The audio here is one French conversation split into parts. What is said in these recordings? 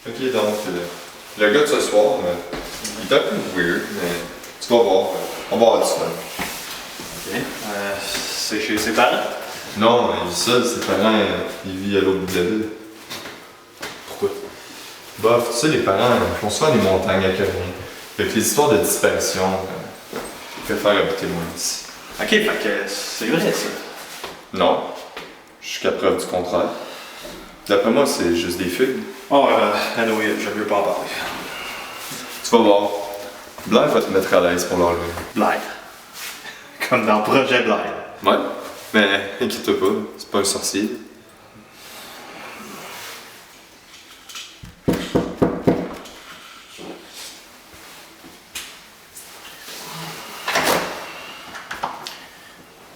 Ok, donc, le gars de ce soir, il est un peu weird, mais tu vas voir, on va avoir du fun. Ok. C'est chez ses parents? Non, il vit seul, ses parents, il vit à l'autre bout de la ville. Pourquoi? Bah, tu sais, les parents, ils font souvent des montagnes à Québec. Avec les histoires de disparition, ils préfèrent habiter loin d'ici. Ok, fait que c'est vrai ça. Non, jusqu'à preuve du contraire. D'après moi, c'est juste des figues. Oh, anyway, j'aime mieux pas en parler. Tu vas voir. Blair va te mettre à l'aise pour l'enlever. Blair. Comme dans Projet Blair. Ouais, mais inquiète-toi pas, c'est pas un sorcier.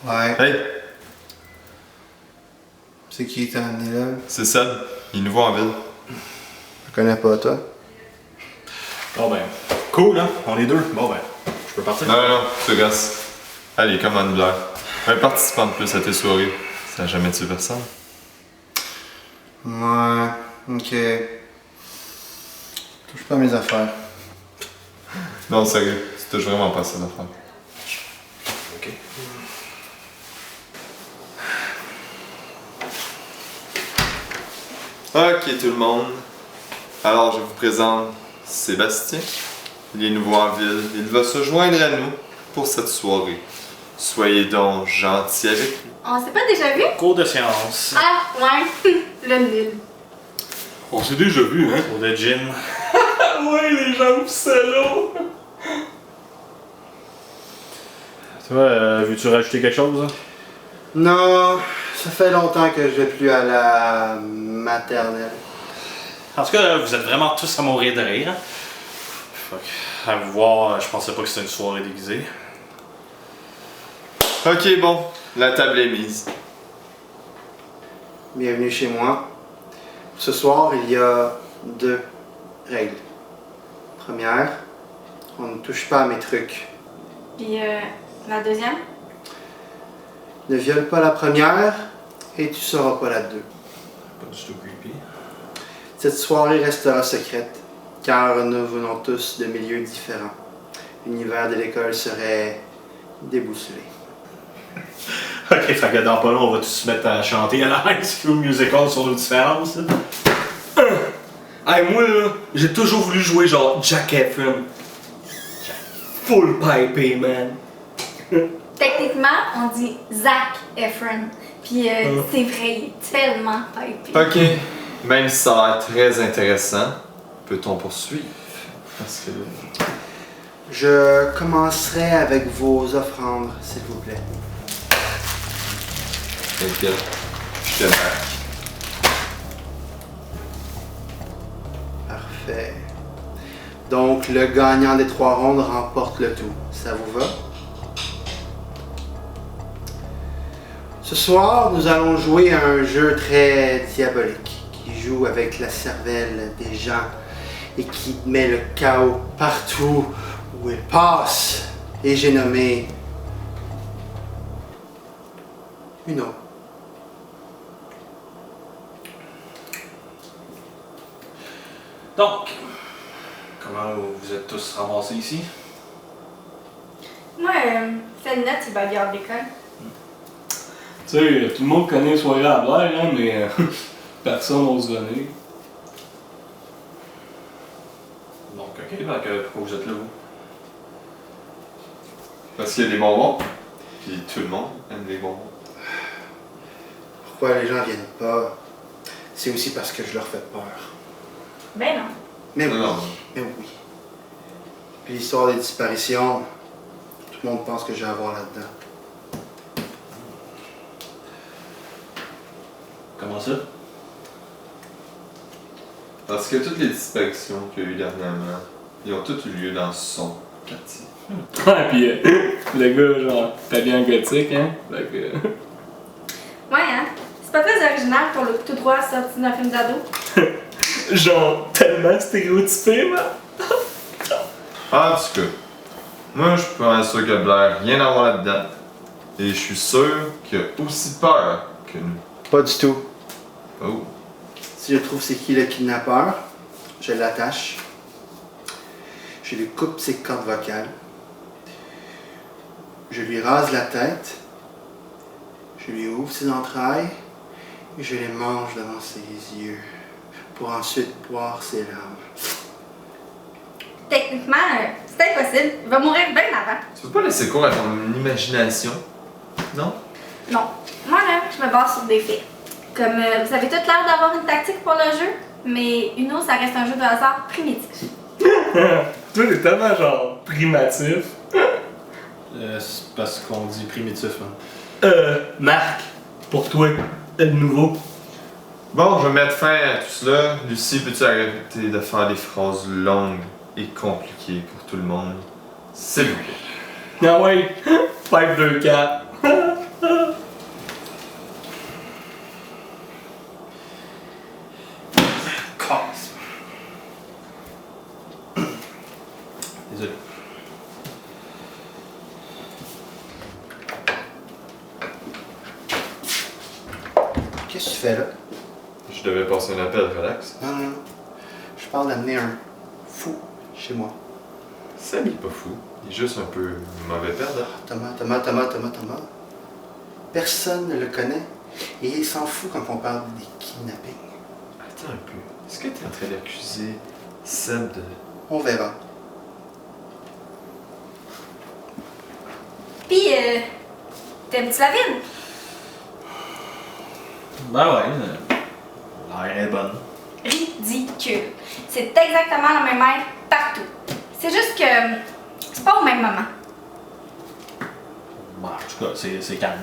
Ouais. Hey, C'est qui t'a amené là? c'est Seb, il est nouveau en ville. Je connais pas, toi. Bon ben, cool hein, on est deux. Bon ben, je peux partir? Non, tu restes. Allez, commande Blair. Un participant de plus à tes soirées. Ça n'a jamais tué personne. Ouais, ok. Touche pas à mes affaires. Non, sérieux, tu touches vraiment pas à ça d'affaire. Ok. Ok tout le monde. Alors je vous présente Sébastien. Il est nouveau en ville. Il va se joindre à nous pour cette soirée. Soyez donc gentils avec lui. On s'est pas déjà vu? Cours de science. Ah, ouais. Le nul. On s'est déjà vu, hein? Cours de gym. Ouais, les jambes solo. Toi, veux-tu rajouter quelque chose? Non, ça fait longtemps que je vais plus à la maternelle. En tout cas, vous êtes vraiment tous à mourir de rire. Fuck. À vous voir, je pensais pas que c'était une soirée déguisée. Ok bon, la table est mise. Bienvenue chez moi. Ce soir, il y a 2 règles. Première, on ne touche pas à mes trucs. Puis, la deuxième? Ne viole pas la première et tu sauras pas la 2. Pas du tout creepy. Cette soirée restera secrète, car nous venons tous de milieux différents. L'univers de l'école serait déboussolé. Ok, fait que dans pas long, on va tous se mettre à chanter à la High School Musical sur nos différences. Hey, moi là, j'ai toujours voulu jouer genre Jack Efron. Full pipé, man. Techniquement, on dit Zac Efron. Puis, c'est vrai, il est tellement pipé. Ok, même si ça a l'air très intéressant, peut-on poursuivre? Parce que... Je commencerai avec vos offrandes, s'il vous plaît. T'inquiète, je te marque. Parfait. Donc, le gagnant des 3 rondes remporte le tout. Ça vous va? Ce soir, nous allons jouer à un jeu très diabolique qui joue avec la cervelle des gens et qui met le chaos partout où il passe. Et j'ai nommé Uno. Donc, comment vous êtes tous ramassés ici? Moi, Felnut, il va garder l'école. Tu sais, tout le monde connaît soirée à Blair, hein, mais personne n'ose venir. Donc, ok, fait que pourquoi vous êtes là, vous? Parce qu'il y a des bonbons, puis tout le monde aime les bonbons. Pourquoi les gens viennent pas? C'est aussi parce que je leur fais peur. Ben non. Mais oui, Non. mais oui. Puis l'histoire des disparitions, tout le monde pense que j'ai à voir là-dedans. Comment ça? Parce que toutes les disparitions qu'il y a eu dernièrement, ils ont toutes eu lieu dans son quartier. Ouais, pis le gars, genre, t'as bien gothique, hein? Fait que. Ouais, hein? C'est pas très original pour le tout droit sorti d'un film d'ado. Genre, tellement stéréotypé, man! En tout cas, moi je suis pas sûr que Blair rien à voir là-dedans. Et je suis sûr qu'il a aussi peur que nous. Pas du tout. Oh. Si je trouve c'est qui le kidnappeur, Je l'attache. Je lui coupe ses cordes vocales. Je lui rase la tête. Je lui ouvre ses entrailles. Et je les mange devant ses yeux. Pour ensuite boire ses larmes. Techniquement, c'est impossible. Il va mourir bien avant. Tu peux pas laisser cours à ton imagination? Non? Non. Moi, là, je me base sur des faits. Comme vous avez toutes l'air d'avoir une tactique pour le jeu, mais Uno, ça reste un jeu de hasard primitif. Toi, t'es tellement genre primatif. C'est parce qu'on dit primitif, hein. Marc, pour toi, le nouveau. Bon, je vais mettre fin à tout cela. Lucie, peux-tu arrêter de faire des phrases longues et compliquées pour tout le monde? S'il vous plaît. Ah ouais, 5, 2, 4. Casse. Désolé. Qu'est-ce que tu fais là? Je devais passer un appel, relax. Non, non, non. Je parle d'amener un fou chez moi. Sam, il est pas fou. Il est juste un peu mauvais perdant. Thomas. Personne ne le connaît et il s'en fout quand on parle des kidnappings. Attends un peu. Est-ce que t'es en train d'accuser Seb de... On verra. Puis, t'aimes-tu la ville? Ben ouais, l'air est bonne. Ridicule. C'est exactement la même air partout. C'est juste que c'est pas au même moment. Ben, en tout cas, c'est calme.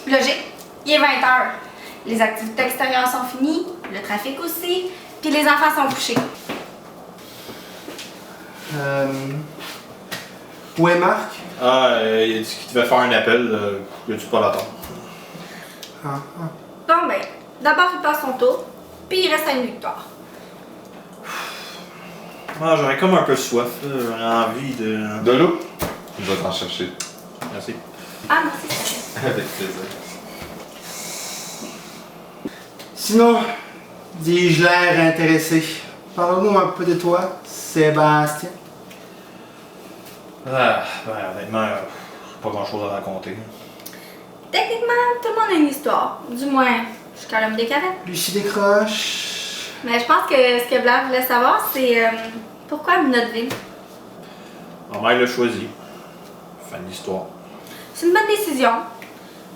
Logique. Il est 20h. Les activités extérieures sont finies, le trafic aussi, puis les enfants sont couchés. Où est Marc? Ah, il a dit qu'il devait faire un appel, il a dû pas l'attendre. Bon ben, d'abord il passe son tour, puis il reste à une victoire. Ah, j'aurais comme un peu soif, j'aurais envie de... De l'eau? Je vais t'en chercher. Merci. Ah merci. Avec plaisir. Sinon, dis-je l'air intéressé. Parle-nous un peu de toi, Sébastien. Ah, ben honnêtement, pas grand chose à raconter. Techniquement, tout le monde a une histoire. Du moins, jusqu'à l'homme des cavettes. Lucie décroche. Mais je pense que ce que Blair voulait savoir, c'est pourquoi notre ville. Ma mère l'a choisi. Fin de l'histoire. C'est une bonne décision.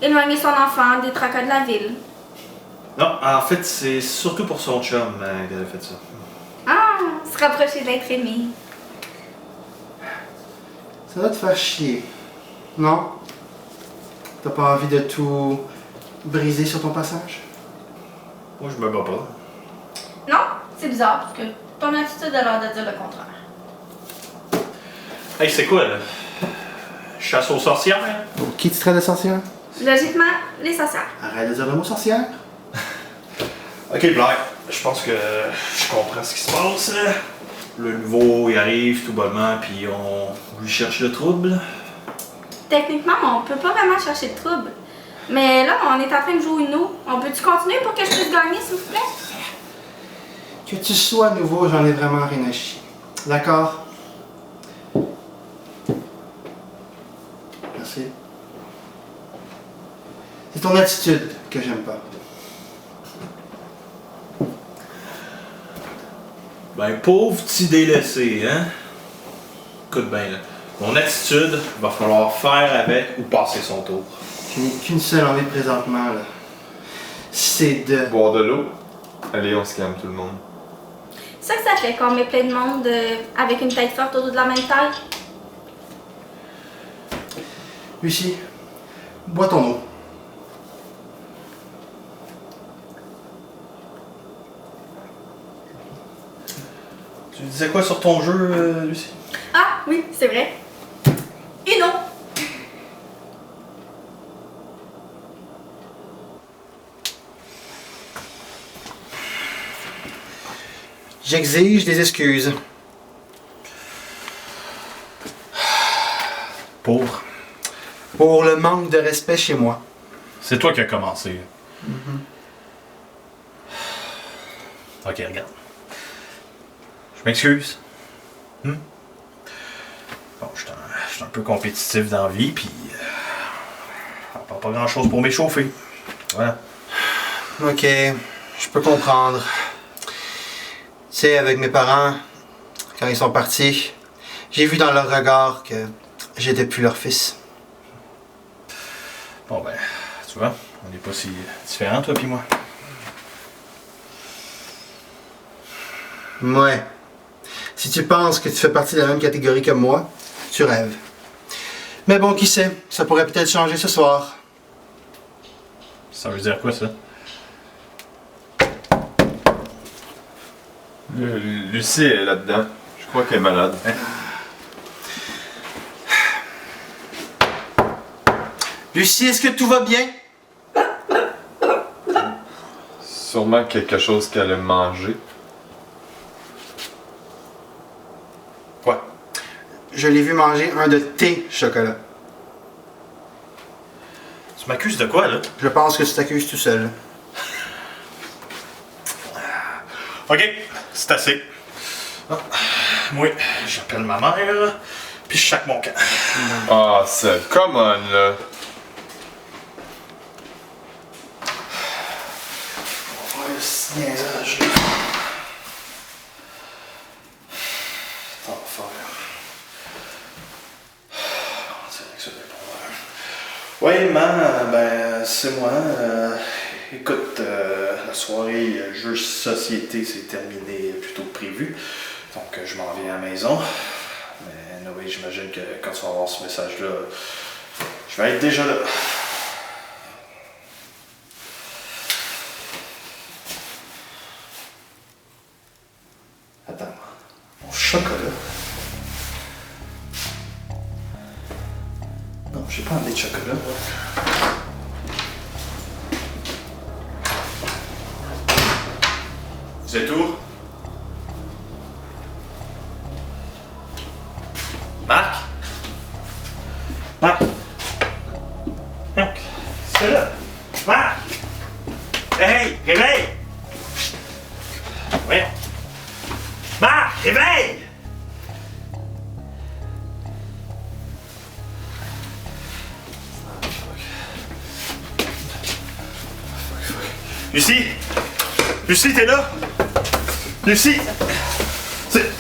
Éloigner son enfant des tracas de la ville. Non, en fait, c'est surtout pour son chum qu'elle a fait ça. Ah, se rapprocher d'être aimé. Ça va te faire chier. Non? T'as pas envie de tout briser sur ton passage? Moi, je me bats pas. Non, c'est bizarre, parce que ton attitude a l'air de dire le contraire. Hey, c'est quoi, là? Chasse aux sorcières? Qui tu traites de sorcière? Logiquement, les sorcières. Arrête de dire le mot sorcière. Ok, Blair, je pense que je comprends ce qui se passe, là. Le nouveau, il arrive tout bonnement, puis on lui cherche le trouble. Techniquement, on peut pas vraiment chercher de trouble. Mais là, on est en train de jouer Uno. On peut-tu continuer pour que je puisse gagner, s'il vous plaît? Que tu sois nouveau, j'en ai vraiment rien à chier. D'accord? Merci. C'est ton attitude que j'aime pas. Ben, pauvre petit délaissé, hein? Écoute bien, là. Mon attitude, va falloir faire avec ou passer son tour. Je n'ai qu'une seule envie présentement, là. C'est de... Boire de l'eau. Allez, on se calme tout le monde. C'est ça que ça fait quand on met plein de monde avec une tête forte autour de la même taille. Lucie, bois ton eau. Tu disais quoi sur ton jeu, Lucie? Ah, oui, c'est vrai. Uno! J'exige des excuses. Pauvre. Pour le manque de respect chez moi. C'est toi qui as commencé. Ok, regarde. Je m'excuse. Bon, je suis un peu compétitif dans la vie, puis pas grand chose pour m'échauffer. Voilà. Ok, je peux comprendre. Tu sais, avec mes parents, quand ils sont partis, j'ai vu dans leur regard que j'étais plus leur fils. Bon ben, tu vois, on n'est pas si différents, toi puis moi. Ouais. Si tu penses que tu fais partie de la même catégorie que moi, tu rêves. Mais bon, qui sait, ça pourrait peut-être changer ce soir. Ça veut dire quoi, ça? Lucie est là-dedans. Je crois qu'elle est malade. Lucie, est-ce que tout va bien? Sûrement quelque chose qu'elle a mangé. Quoi? Je l'ai vu manger un de tes chocolats. Tu m'accuses de quoi, là? Je pense que tu t'accuses tout seul. Ok, c'est assez. Ah, moi, j'appelle ma mère, puis je chaque mon camp. Ah, c'est... Come on, là. On va faire ce niaisage, là. T'en vas faire. On dirait que ça dépend. Ouais, maman, ben, c'est moi. Écoute, la soirée jeu société s'est terminée plus tôt que prévu. Donc, je m'en viens à la maison. Mais, oui, j'imagine que quand tu vas avoir ce message-là, je vais être déjà là. Attends, mon chocolat. Non, j'ai pas envie de chocolat, moi. C'est tout? Marc? Marc? C'est là? Marc? Hey, réveille! Voyons. Marc, réveille! Lucie? Lucie, t'es là? Lucie! C'est...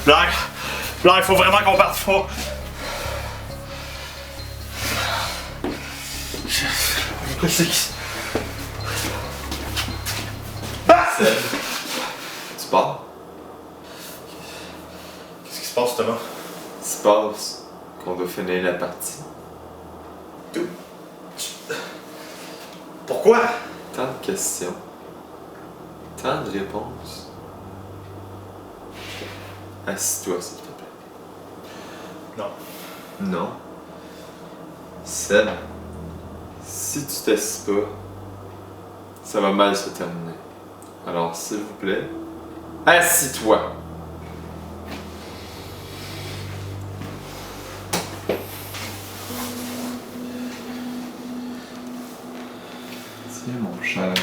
Blair, il faut vraiment qu'on parte fort. Qu'est-ce qui... Ah! Tu pars? Qu'est-ce qui se passe, Thomas? Il se passe qu'on doit finir la partie. Pourquoi? Tant de questions. Tant de réponses. Assis-toi, s'il te plaît. Non. Non. Seb, si tu t'assis pas, ça va mal se terminer. Alors, s'il vous plaît, assis-toi. Tiens, mon cher.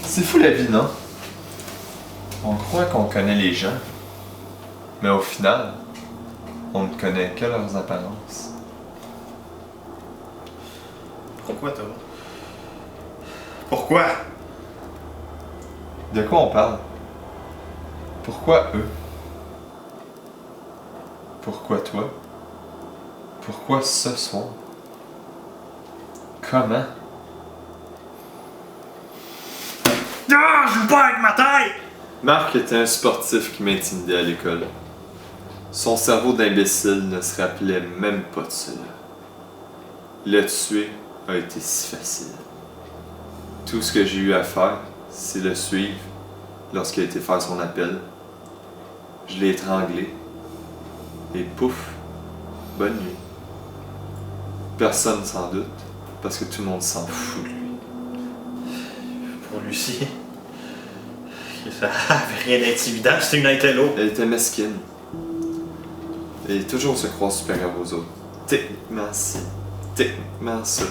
C'est fou la vie, non? On croit qu'on connaît les gens, mais au final, on ne connaît que leurs apparences. Pourquoi, Thomas? Pourquoi? De quoi on parle? Pourquoi eux? Pourquoi toi? Pourquoi ce soir? Comment? Ah, je joue pas avec ma tête! Marc était un sportif qui m'intimidait à l'école. Son cerveau d'imbécile ne se rappelait même pas de cela. Le tuer a été si facile. Tout ce que j'ai eu à faire, c'est le suivre lorsqu'il a été faire son appel. Je l'ai étranglé. Et pouf, bonne nuit. Personne sans doute, parce que tout le monde s'en fout de lui. Pour Lucie, ça avait rien d'intimidant, c'était une intello. Elle était mesquine. Elle toujours se croit supérieure aux autres. techniquement ci, techniquement ça.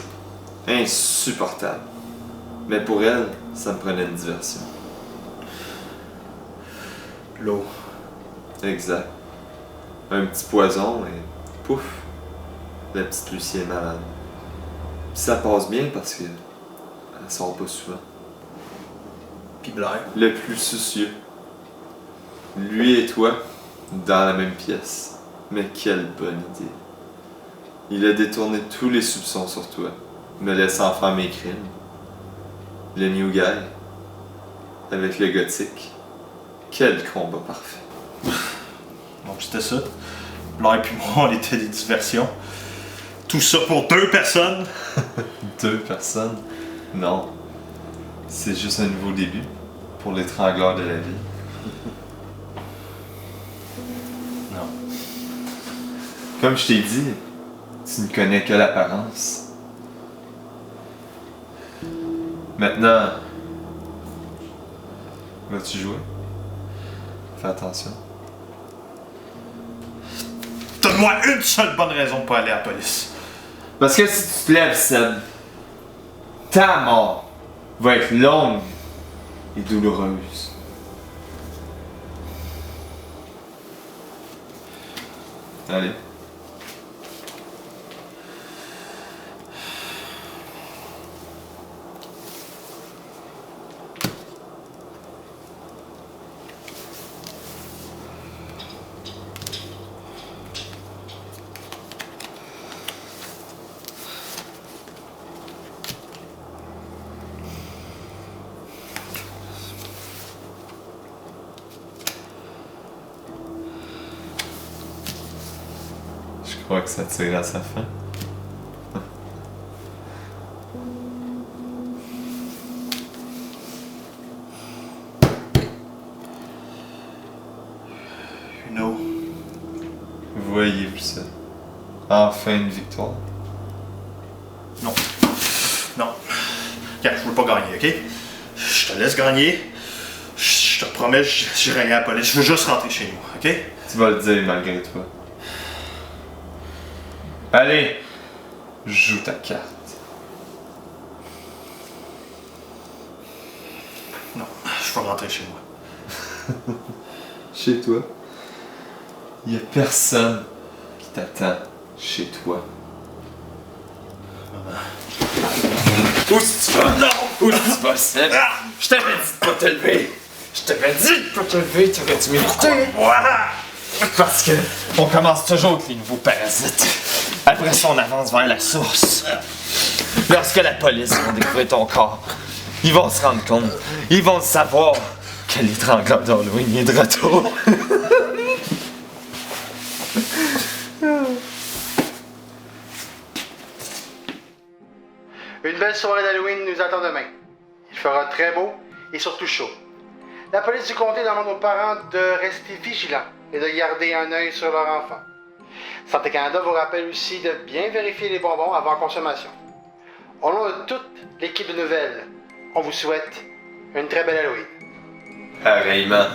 Insupportable. Mais pour elle, ça me prenait une diversion. L'eau. Exact. Un petit poison et pouf, la petite Lucie est malade. Puis ça passe bien parce que elle sort pas souvent. Puis Blair. Le plus soucieux. Lui et toi, dans la même pièce. Mais quelle bonne idée. Il a détourné tous les soupçons sur toi, me laissant faire mes crimes. Le New Guy, avec le gothique. Quel combat parfait. Donc c'était ça. Blair puis moi, on était des diversions. Tout ça pour 2 personnes. 2 personnes? Non. C'est juste un nouveau début pour l'étrangleur de la vie. Non. Comme je t'ai dit, tu ne connais que l'apparence. Maintenant, vas-tu jouer? Fais attention. Donne-moi une seule bonne raison pour aller à la police. Parce que si tu te lèves, Seb, ta mort va être longue et douloureuse. Allez. Je crois que ça tire à sa fin. No. Voyez-vous ça? Enfin une victoire. Non. Non. Regarde, je veux pas gagner, ok? Je te laisse gagner. Je te promets, j'irai rien à la police. Je veux juste rentrer chez nous, ok? Tu vas le dire malgré toi. Allez, joue ta carte. Non, je veux rentrer chez moi. Chez toi? Il y a personne qui t'attend chez toi. Où est-ce que tu vas? Non! Où est-ce que tu vas, Seb? Je t'avais dit de pas te lever! Je t'avais dit de pas te lever, tu aurais dû m'écouter! Parce que on commence toujours avec les nouveaux parasites. Après ça, on avance vers la source. Lorsque la police va découvrir ton corps, ils vont se rendre compte, ils vont savoir que l'étrangleur d'Halloween est de retour. Une belle soirée d'Halloween nous attend demain. Il fera très beau et surtout chaud. La police du comté demande aux parents de rester vigilants et de garder un œil sur leur enfant. Santé Canada vous rappelle aussi de bien vérifier les bonbons avant consommation. Au nom de toute l'équipe de nouvelles, on vous souhaite une très belle Halloween. Pareillement.